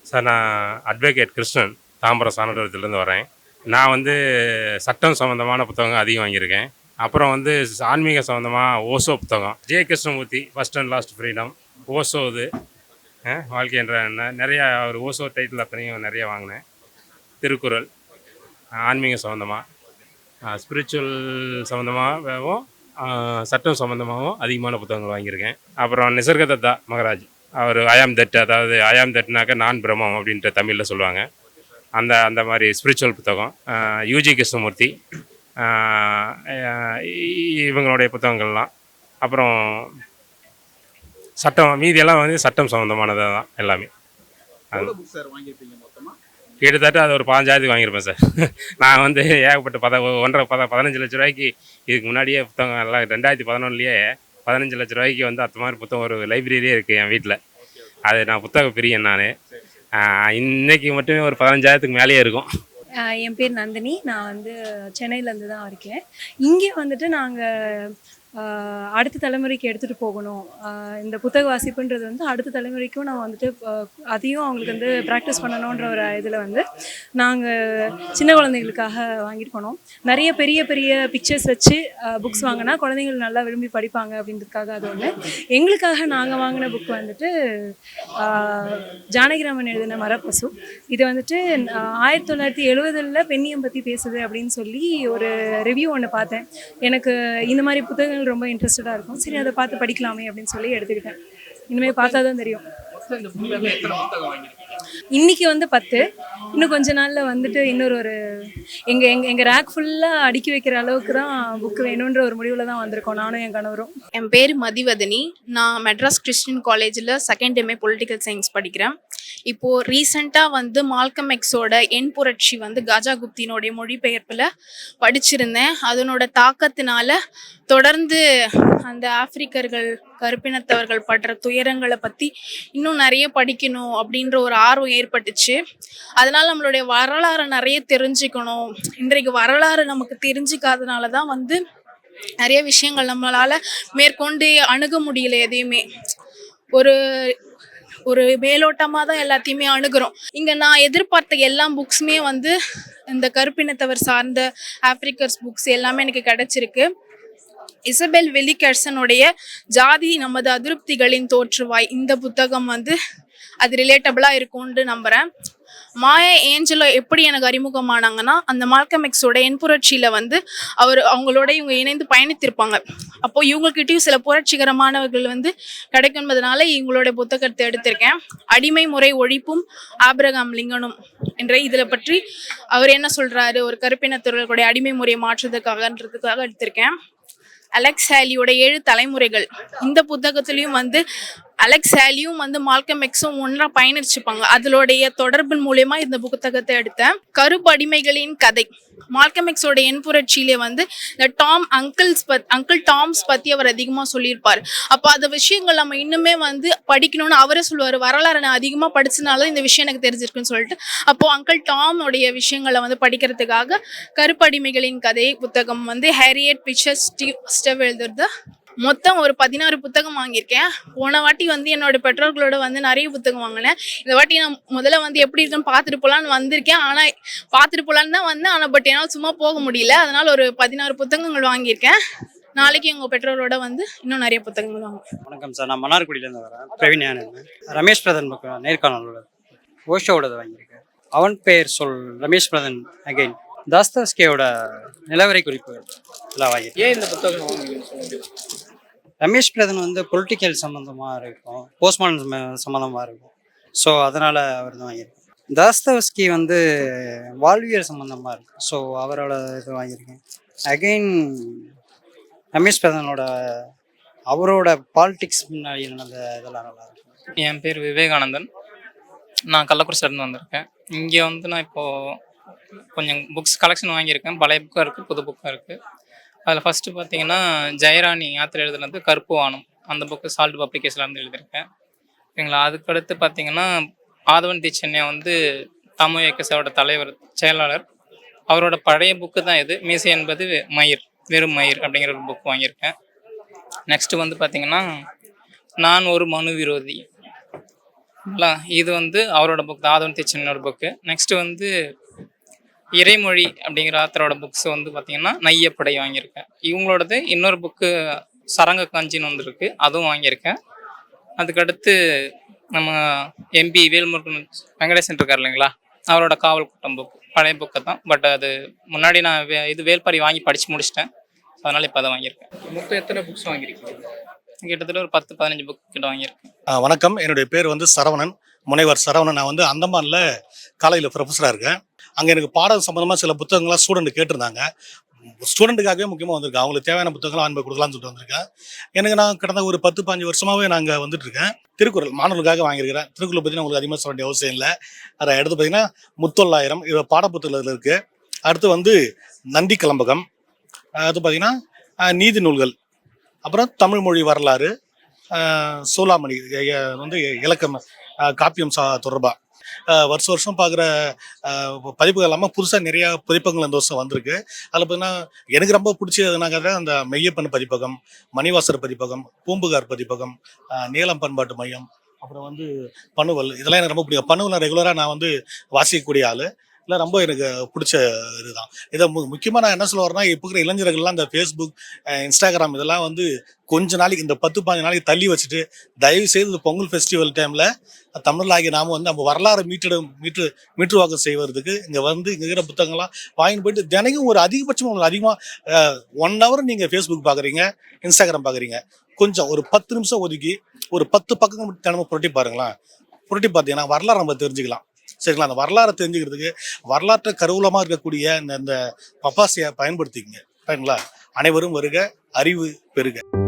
Sir நான் advocate Krishnan Tambaram சாணவரத்துலேருந்து வரேன். நான் வந்து சட்டம் சம்மந்தமான புத்தகம் அதிகம் வாங்கியிருக்கேன். அப்புறம் வந்து ஆன்மீக சம்மந்தமாக ஓசோ புத்தகம், J Krishnamurti first and last freedom, Osho இது வாழ்க்கை என்ற நிறையா ஒரு ஓசோ டைட்டில் அத்தனையும் நிறைய வாங்கினேன். திருக்குறள், ஆன்மீக சம்மந்தமாக, ஸ்பிரிச்சுவல் சம்மந்தமாகவும் சட்டம் சம்மந்தமாகவும் அதிகமான புத்தகங்கள் வாங்கியிருக்கேன். அப்புறம் நிசர்கதத்தா மகராஜ், அவர் ஐயாம் தட், அதாவது ஐயாம் தட்னாக்க நான் பிரம்மம் அப்படின்ற தமிழில் சொல்லுவாங்க. அந்த அந்த மாதிரி ஸ்பிரிச்சுவல் புத்தகம். யூஜி கிருஷ்ணமூர்த்தி, இவங்களுடைய புத்தகங்கள்லாம். அப்புறம் சட்டம் மீதியெல்லாம் வந்து சட்டம் சம்மந்தமானது தான் எல்லாமே. கிட்டத்தட்ட அது ஒரு 15,000 வாங்கியிருப்பேன் சார். நான் வந்து ஏகப்பட்ட 15 லட்ச ரூபாய்க்கு இதுக்கு முன்னாடியே புத்தகம் எல்லாம் 2011லேயே 15 லட்ச ரூபாய்க்கு வந்து அந்த மாதிரி புத்தகம் ஒரு லைப்ரரியே இருக்குது என் வீட்டில். அது நான் புத்தக பிரியன். நான் இன்னைக்கு மட்டுமே ஒரு 15,000க்கு மேலேயே இருக்கும். என் பேர் நந்தினி. நான் வந்து சென்னையிலேருந்து தான் இருக்கேன். இங்கே வந்துட்டு நாங்கள் அடுத்த தலைமுறைக்கு எடுத்துகிட்டு போகணும். இந்த புத்தக வாசிப்புன்றது வந்து அடுத்த தலைமுறைக்கும் நான் வந்துட்டு அதையும் அவங்களுக்கு வந்து ப்ராக்டிஸ் பண்ணணுன்ற ஒரு இதில் வந்து நாங்கள் சின்ன குழந்தைங்களுக்காக வாங்கிட்டு போனோம். நிறைய பெரிய பெரிய பிக்சர்ஸ் வச்சு புக்ஸ் வாங்கினா குழந்தைங்கள் நல்லா விரும்பி படிப்பாங்க அப்படின்றதுக்காக அது ஒன்று. எங்களுக்காக நாங்கள் வாங்கின புக் வந்துட்டு ஜானகிராமன் எழுதின மரப்பசு. இது வந்துட்டு 1970 பெண்ணியம் பற்றி பேசுது அப்படின்னு சொல்லி ஒரு ரிவ்யூ ஒன்று பார்த்தேன். எனக்கு இந்த மாதிரி புத்தகங்கள் ரொம்ப இன்ட்ரெஸ்டடாக இருக்கும். சரி, அதை பார்த்து படிக்கலாமே அப்படின்னு சொல்லி எடுத்துக்கிட்டேன். இனிமேல் பார்த்தா தான் தெரியும். இன்னைக்கு வந்து 10, இன்னும் கொஞ்ச நாளில் வந்துட்டு இன்னொரு எங்கள் ரேக் ஃபுல்லாக அடுக்கி வைக்கிற அளவுக்கு தான் புக்கு வேணுன்ற ஒரு முடிவில் தான் வந்திருக்கோம், நானும் என் கணவரும். என் பேர் மதிவதனி. நான் மெட்ராஸ் கிறிஸ்டின் காலேஜில் செகண்ட் எம்ஏ பொலிட்டிக்கல் சயின்ஸ் படிக்கிறேன். இப்போது ரீசெண்டாக வந்து மால்கம் எக்ஸோட என் புரட்சி வந்து காஜா குப்தினுடைய மொழிபெயர்ப்பில் படிச்சிருந்தேன். அதனோட தாக்கத்தினால தொடர்ந்து அந்த ஆப்பிரிக்கர்கள், கருப்பினத்தவர்கள் படுற துயரங்களை பற்றி இன்னும் நிறைய படிக்கணும் அப்படின்ற ஒரு ஆர்வம் ஏற்பட்டுச்சு. அதனால் நம்மளுடைய வரலாறை நிறைய தெரிஞ்சுக்கணும். இன்றைக்கு வரலாறு நமக்கு தெரிஞ்சிக்காதனால தான் வந்து நிறைய விஷயங்கள் நம்மளால் மேற்கொண்டு அணுக முடியல. எதையுமே ஒரு மேலோட்டமாக தான் எல்லாத்தையுமே அணுகிறோம். இங்கே நான் எதிர்பார்த்த எல்லா புக்ஸுமே வந்து இந்த கருப்பினத்தவர் சார்ந்த ஆப்பிரிக்கர்ஸ் புக்ஸ் எல்லாமே எனக்கு கிடைச்சிருக்கு. இசபெல் வெலிகர்சனுடைய ஜாதி நமது அதிருப்திகளின் தோற்றுவாய், இந்த புத்தகம் வந்து அது ரிலேட்டபிளாக இருக்கும்னு நம்புகிறேன். மாயா ஏஞ்சலோ எப்படி எனக்கு அறிமுகமானாங்கன்னா, அந்த மால்கம் எக்ஸோட என் புரட்சியில் வந்து அவங்களோட இவங்க இணைந்து பயணித்திருப்பாங்க. அப்போது இவங்ககிட்டயும் சில புரட்சிகரமானவர்கள் வந்து கிடைக்கும்பதனால இவங்களோட புத்தகத்தை எடுத்திருக்கேன். அடிமை முறை ஒழிப்பும் ஆபிரகாம் லிங்கனும் என்ற இதில் பற்றி அவர் என்ன சொல்கிறாரு, ஒரு கருப்பினத்தவர்களுடைய அடிமை முறையை மாற்றுறதுக்காகன்றதுக்காக எடுத்திருக்கேன். அலெக்ஸ் ஹேலியோட 7 தலைமுறைகள், இந்த புத்தகத்திலையும் வந்து அலெக்ஸ் ஹேலியும் வந்து மால்கம் எக்ஸும் ஒன்றா பயணிச்சுப்பாங்க. அதனுடைய தொடர்பின் மூலயமா இந்த புத்தகத்தை எடுத்தேன். கருப்பு அடிமைகளின் கதை, மால்கம் எக்ஸோட என் புரட்சியிலே வந்து இந்த அங்கிள் டாம்ஸ் பற்றி அவர் அதிகமாக சொல்லியிருப்பார். அப்போ அந்த விஷயங்கள் நம்ம இன்னுமே வந்து படிக்கணும்னு அவரே சொல்லுவார். வரலாறு நான் அதிகமாக படிச்சனால இந்த விஷயம் எனக்கு தெரிஞ்சிருக்குன்னு சொல்லிட்டு, அப்போது அங்கிள் டாமுடைய விஷயங்களை வந்து படிக்கிறதுக்காக கருப்பு அடிமைகளின் கதை புத்தகம் வந்து ஹேரியட் பிச்சர் ஸ்டெவ் எழுதுறது. மொத்தம் ஒரு 16 புத்தகம் வாங்கியிருக்கேன். போன வாட்டி வந்து என்னோட பெற்றோர்களோட வந்து நிறைய புத்தகம் வாங்கினேன். இந்த வாட்டி நான் முதல்ல வந்து எப்படி இருக்குன்னு பார்த்துட்டு போகலான்னு வந்திருக்கேன். ஆனால் பார்த்துட்டு போகலான்னு தான் வந்தேன். ஆனால் பட் என்னால் சும்மா போக முடியல. அதனால் ஒரு 16 புத்தகங்கள் வாங்கியிருக்கேன். நாளைக்கு உங்கள் பெற்றோரோட வந்து இன்னும் நிறைய புத்தகங்கள் வாங்குவேன். வணக்கம் சார், நான் மன்னார்குடியிலேருந்து வரேன். பிரவீன். ரமேஷ் பிரதன் பக்கம் நேர்காணலோட ஓஷோவோட வாங்கியிருக்கேன். அவன் பெயர் சொல் ரமேஷ் பிரதன் அகைன் தாஸ்தவஸ்கியோட நிலவரை குறிப்புகள் எல்லாம் வாங்கியிருக்கேன். ஏன் இந்த புத்தகம்? ரமேஷ் பிரதன் வந்து பொலிட்டிக்கல் சம்மந்தமாக இருக்கும், போஸ்ட்மார்டம் சம்மந்தமாக இருக்கும். ஸோ அதனால் அவர் தான் வாங்கியிருக்கேன். தாஸ்தவஸ்கி வந்து வாழ்வியல் சம்மந்தமாக இருக்கும். ஸோ அவரோட இது வாங்கியிருக்கேன். அகெயின் ரமேஷ் பிரதனோட அவரோட பாலிடிக்ஸ் முன்னாடி நடந்த இதெல்லாம் நல்லா இருக்கும். என் பேர் விவேகானந்தன். நான் கள்ளக்குறிச்சியிலேருந்து வந்திருக்கேன். இங்கே வந்து நான் இப்போது கொஞ்சம் புக்ஸ் கலெக்ஷன் வாங்கியிருக்கேன். பழைய புக்காக இருக்குது, புது புக்காக இருக்குது. அதில் ஃபஸ்ட்டு பார்த்தீங்கன்னா ஜெயராணி யாத்திரை எழுதுனது கருப்பு வானம், அந்த புக்கு சால்ட் பப்ளிகேஷன்லேருந்து எழுதியிருக்கேன். சரிங்களா. அதுக்கடுத்து பார்த்தீங்கன்னா ஆதவன் தி சென்னை வந்து தமுகேசோட தலைவர் செயலாளர், அவரோட பழைய புக்கு தான் இது. மீசை என்பது மயிர், வெறும் மயிர் அப்படிங்கிற ஒரு புக் வாங்கியிருக்கேன். நெக்ஸ்ட்டு வந்து பார்த்தீங்கன்னா நான் ஒரு மனு விரோதி, இது வந்து அவரோட புக் தான், ஆதவன் தேச்சனோட புக்கு. நெக்ஸ்ட்டு வந்து இறைமொழி அப்படிங்கிற ஆத்தரோட புக்ஸ் வந்து பார்த்தீங்கன்னா நையப்படை வாங்கியிருக்கேன். இவங்களோடது இன்னொரு புக்கு சரங்க காஞ்சின்னு வந்துருக்கு, அதுவும் வாங்கியிருக்கேன். அதுக்கடுத்து நம்ம எம்பி வேல்முருகன் வெங்கடேசன் இருக்கார் இல்லைங்களா, அவரோட காவல் கூட்டம் புக் பழைய புக்கு தான். பட் அது முன்னாடி நான் இது வேல்பாரி வாங்கி படித்து முடிச்சிட்டேன், அதனால் இப்போ அதை வாங்கியிருக்கேன். மொத்தம் எத்தனை புக்ஸ் வாங்கியிருக்கீங்க? கிட்டத்தட்ட ஒரு 10-15 புக் கிட்ட வாங்கியிருக்கேன். வணக்கம், என்னுடைய பேர் வந்து சரவணன், முனைவர் சரவணன். நான் வந்து அந்தமானில் காலேஜில் ப்ரொஃபஸராக இருக்கேன். அங்கே எனக்கு பாடம் சம்மந்தமாக சில புத்தகங்கள்லாம் ஸ்டூடெண்ட் கேட்டிருந்தாங்க. ஸ்டூடெண்ட்டுக்காகவே முக்கியமாக வந்திருக்கேன். அவங்களுக்கு தேவையான புத்தகங்களாம் அனுப்பி கொடுக்கலாம்னு சொல்லிட்டு வந்திருக்கேன். எனக்கு நான் கடந்த ஒரு 10-15 வருஷமாகவே நாங்கள் வந்துட்டுருக்கேன். திருக்குறள் மாணவர்களுக்காக வாங்கியிருக்கிறேன். திருக்குறளை பற்றி உங்களுக்கு அதிகமாக சொல்ல வேண்டிய அவசியம் இல்லை. அதை எடுத்து பார்த்தீங்கன்னா முத்தொள்ளாயிரம் இது பாடப்புத்தகத்தில் இருக்குது. அடுத்து வந்து நந்தி கலம்பகம், அடுத்து பார்த்தீங்கன்னா நீதி நூல்கள், அப்புறம் தமிழ் மொழி வரலாறு, சூளாமணி வந்து இலக்கம் காப்பியம் தொடர்பாக வருஷம் வருஷம் பார்க்குற பதிப்புகள் இல்லாமல் புதுசாக நிறையா பதிப்பகங்கள் இந்த வருஷம் வந்திருக்கு. அதில் பார்த்தீங்கன்னா எனக்கு ரொம்ப பிடிச்சதுனாக்க அந்த மெய்யப்பன் பதிப்பகம், மணிவாசர் பதிப்பகம், பூம்புகார் பதிப்பகம், நீலம் பண்பாட்டு மையம், அப்புறம் வந்து பணுவல், இதெல்லாம் எனக்கு ரொம்ப பிடிக்கும். பணுவல் ரெகுலராக நான் வந்து வாசிக்கக்கூடிய ஆள். இல்லை ரொம்ப எனக்கு பிடிச்ச இதுதான். இதை முக்கியமாக நான் என்ன சொல்ல வரேன்னா, இப்போ இருக்கிற இளைஞர்கள்லாம் இந்த ஃபேஸ்புக், இன்ஸ்டாகிராம் இதெல்லாம் வந்து கொஞ்ச நாளைக்கு இந்த 10-15 நாளைக்கு தள்ளி வச்சுட்டு தயவு செய்து இந்த பொங்கல் ஃபெஸ்டிவல் டைமில் தமிழாகிய நாம வந்து நம்ம வரலாறு மீட்டுருவாக்கம் செய்வதற்கு இங்கே வந்து இங்கே இருக்கிற புத்தகங்கள்லாம் வாங்கிட்டு போயிட்டு தினைக்கும் ஒரு அதிகபட்சம் உங்களுக்கு அதிகமாக 1 hour நீங்கள் ஃபேஸ்புக் பார்க்குறீங்க, இன்ஸ்டாகிராம் பார்க்குறீங்க, கொஞ்சம் ஒரு 10 நிமிஷம் ஒதுக்கி ஒரு 10 பக்கங்கள் மட்டும் தினமும் புரட்டி பாருங்களேன். புரட்டி பார்த்தீங்கன்னா வரலாறு நம்ம தெரிஞ்சுக்கலாம். சரிங்களா? அந்த வரலாறை தெரிஞ்சுக்கிறதுக்கு வரலாற்று கருவூலமாக இருக்கக்கூடிய இந்த பப்பாசியை பயன்படுத்திக்கங்க. சரிங்களா? அனைவரும் வருக, அறிவு பெறுக.